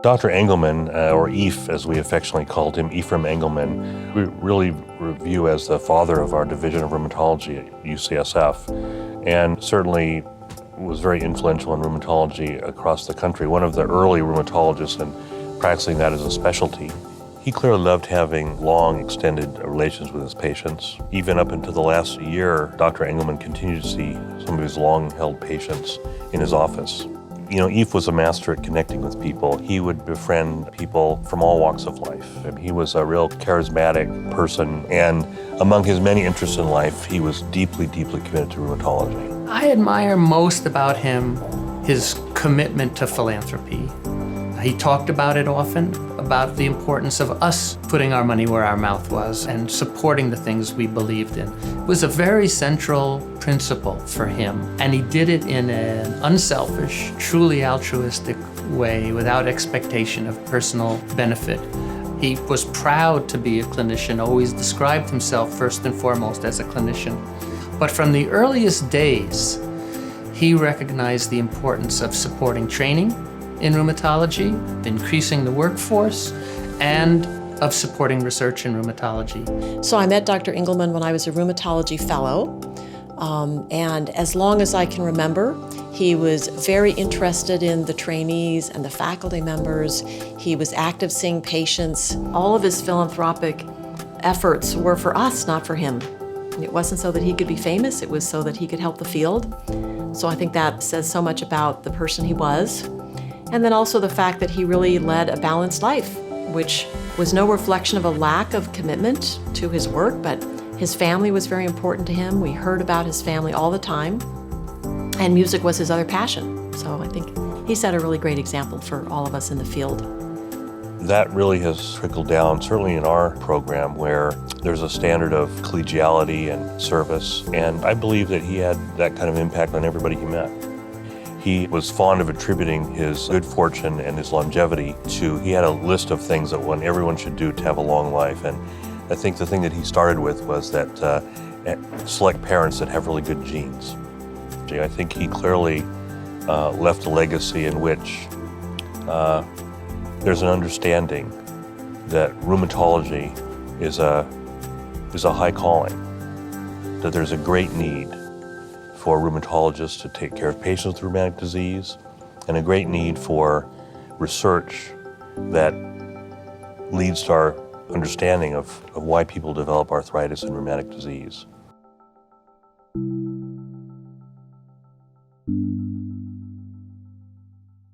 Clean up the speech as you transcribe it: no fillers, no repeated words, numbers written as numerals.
Dr. Engleman, or Eph as we affectionately called him, Ephraim Engleman, we really review as the father of our division of rheumatology at UCSF, and certainly was very influential in rheumatology across the country. One of the early rheumatologists and practicing that as a specialty. He clearly loved having long, extended relations with his patients. Even up until the last year, Dr. Engleman continued to see some of his long-held patients in his office. You know, Eve was a master at connecting with people. He would befriend people from all walks of life. And he was a real charismatic person, and among his many interests in life, he was deeply, deeply committed to rheumatology. I admire most about him his commitment to philanthropy. He talked about it often, about the importance of us putting our money where our mouth was and supporting the things we believed in. It was a very central principle for him, and he did it in an unselfish, truly altruistic way without expectation of personal benefit. He was proud to be a clinician, always described himself first and foremost as a clinician. But from the earliest days, he recognized the importance of supporting training in rheumatology, increasing the workforce, and of supporting research in rheumatology. So I met Dr. Engleman when I was a rheumatology fellow, and as long as I can remember, he was very interested in the trainees and the faculty members. He was active seeing patients. All of his philanthropic efforts were for us, not for him. It wasn't so that he could be famous, it was so that he could help the field. So I think that says so much about the person he was. And then also the fact that he really led a balanced life, which was no reflection of a lack of commitment to his work, but his family was very important to him. We heard about his family all the time, and music was his other passion. So I think he set a really great example for all of us in the field. That really has trickled down, certainly in our program, where there's a standard of collegiality and service, and I believe that he had that kind of impact on everybody he met. He was fond of attributing his good fortune and his longevity to, he had a list of things that everyone should do to have a long life. And I think the thing that he started with was that select parents that have really good genes. I think he clearly left a legacy in which there's an understanding that rheumatology is a high calling, that there's a great need for rheumatologists to take care of patients with rheumatic disease, and a great need for research that leads to our understanding of why people develop arthritis and rheumatic disease.